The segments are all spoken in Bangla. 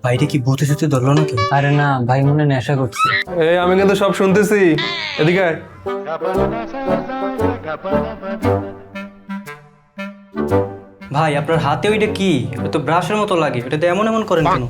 বাইরে কি ভূতে সুতে ধরলো নাকি? আরে না ভাই, মনে নেশা করছে। এই আমি কিন্তু সব শুনতেছি, এদিকে আয়। ভাই আপনার হাতে ওইটা কি? ওটা তো ব্রাশের মতো লাগে, এটা এমন এমন করেন কেন?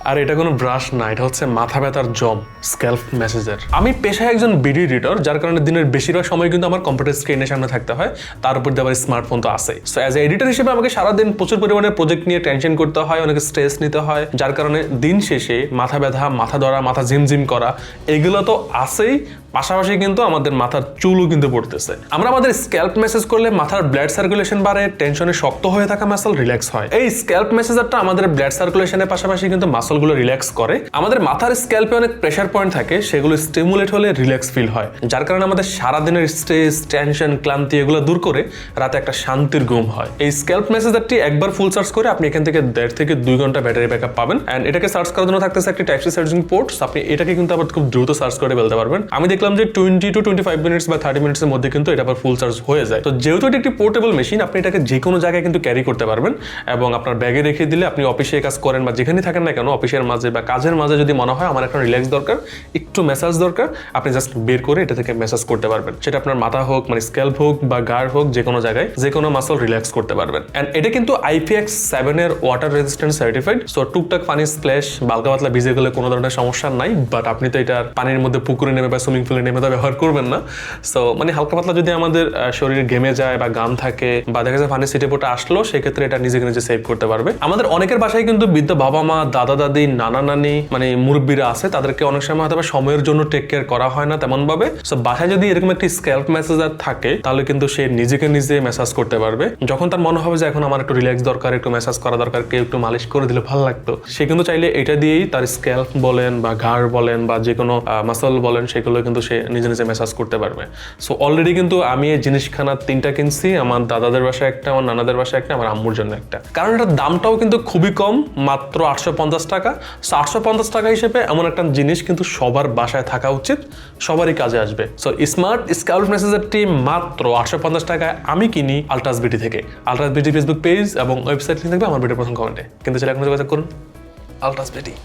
আর এটা কোনো ব্রাশ না, এটা হচ্ছে মাথা ব্যথার জব, স্ক্যাল্প মেসেজের। আমি পেশায় একজন ভিডিও এডিটর, যার কারণে দিনের বেশিরভাগ সময় কিন্তু আমার কম্পিউটার স্ক্রিনের সামনে থাকতে হয়, তার উপর দিয়ে আবার স্মার্টফোন তো আছে। সো অ্যাজ এ এডিটর হিসেবে আমাকে সারাদিন প্রচুর পরিমাণে প্রজেক্ট নিয়ে টেনশন করতে হয়, অনেক স্ট্রেস নিতে হয়, যার কারণে দিন শেষে মাথা ব্যথা, মাথা ধরা, মাথা ঝিমঝিম করা এগুলো তো আছেই, পাশাপাশি কিন্তু আমাদের মাথার চুলও কিন্তু পড়তেছে। আমরা আমাদের স্ক্যাল্প মেসেজ করলে মাথার ব্লাড সার্কুলেশন বাড়ে, টেনশনে শক্ত হয়ে থাকা মাসল রিল্যাক্স হয়। এই স্ক্যাল্প মেসেজারটা আমাদের ব্লাড সার্কুলেশনের পাশাপাশি কিন্তু মাসলগুলো রিল্যাক্স করে। আমাদের মাথার স্ক্যাল্পে অনেক প্রেসার পয়েন্ট থাকে, সেগুলো স্টিমুলেট হলে রিল্যাক্স ফিল হয়, যার কারণে আমাদের সারাদিনের স্ট্রেস, টেনশন, ক্লান্তি এগুলো দূর করে রাতে একটা শান্তির ঘুম হয়। এই স্ক্যাল্প মেসেজারটি একবার ফুল চার্জ করে আপনি এখান থেকে 1.5 থেকে 2 ঘন্টা ব্যাটারি ব্যাকআপ পাবেন। এন্ড এটাকে সার্চ করার জন্য থাকতেছে একটি টাইপ সি চার্জিং পোর্ট। আপনি এটাকে কিন্তু আবার খুব দ্রুত সার্চ করে ফেলতে পারবেন। আমি দেখলাম যে 20 to 25 মিনিটস বা 30 মিনিটসের মধ্যে কিন্তু এটা আবার ফুল চার্জ হয়ে যায়। তো যেহেতু এটি একটি পোর্টেবল মেশিন, আপনি এটাকে যে কোনো জায়গায় কিন্তু ক্যারি করতে পারবেন এবং আপনার ব্যাগে রেখে দিলে আপনি অফিসে কাজ করেন বা যেখানে থাকেন না কেন, অফিসের মাঝে বা কাজের মাঝে যদি মনে হয় আমার একটা রিল্যাক্স দরকার, একটু ম্যাসাজ দরকার, আপনি জাস্ট বের করে এটা থেকে ম্যাসাজ করতে পারবেন। সেটা আপনার মাথা হোক, মানে স্ক্যাল্প হোক বা গাড় হোক, যে কোনো জায়গায় যে কোনো মাসল রিল্যাক্স করতে পারবেন। এন্ড এটা কিন্তু IPX7 এর ওয়াটার রেজিস্ট্যান্ট সার্টিফাইড। সো টুকটাক পানি স্প্ল্যাশ, বালকা পাতলা ভিজে গেলে কোনো ধরনের সমস্যা নাই। বাট আপনি তো এটা পানির মধ্যে পুকুরে নেমে বা সুইমিং পুলে নেমে তো ব্যবহার করবেন না। সো মানে হালকা পাতলা যদি আমাদের শরীর ঘেমে যায় বা গাম থাকে বা দেখা যায় পানি সিটে পোটা আসলো, সেক্ষেত্রে এটা নিজেকে নিজে সেভ করতে পারবে। আমাদের অনেকের বাসায় কিন্তু বৃদ্ধ বাবা মা, দাদা দাদি, নানা নানি, মানে মুরব্বীরা আছে, তাদেরকে অনেক সময় হয়তো সময়ের জন্য টেক কেয়ার করা হয় না তেমন ভাবে। সো বাসায় যদি এরকম একটি স্ক্যাল্প ম্যাসেজার থাকে, তাহলে কিন্তু সে নিজেকে নিজে ম্যাসাজ করতে পারবে। যখন তার মনে হবে যে এখন আমার একটু রিল্যাক্স দরকার, একটু ম্যাসাজ করা দরকার, কেউ একটু মালিশ করে দিলে ভালো লাগতো, সে কিন্তু চাইলে এটা দিয়েই তার স্ক্যাল্প বলেন বা ঘাড় বলেন বা যে কোনো মাসল বলেন, সেগুলো কিন্তু সে নিজে নিজে ম্যাসাজ করতে পারবে। সো অলরেডি কিন্তু আমি এই জিনিসখানা 3টা কিনছি, আমার দাদাদের বাসায় একটা, আমার নানাদের বাসায় একটা, আমার আম্মুর জন্য একটা। কারণ এটার দামটাও কিন্তু খুবই কম, মাত্র 850 টাকা। 850 টাকা হিসেবে এমন একটা জিনিস কিন্তু সবার বাসায় থাকা উচিত, সবারই কাজে আসবে। সো স্মার্ট স্ক্যাল্প মেসেজারটি মাত্র 850 টাকায় আমি কিনি আলট্রাস বিডি থেকে। আলট্রাস বিডি ফেসবুক পেজ এবং ওয়েবসাইট লিংক থাকবে আমার ভিডিওর প্রথম কমেন্টে। কিন্তু সেটা এখন যোগাযোগ করুন আলট্রাস বিডি।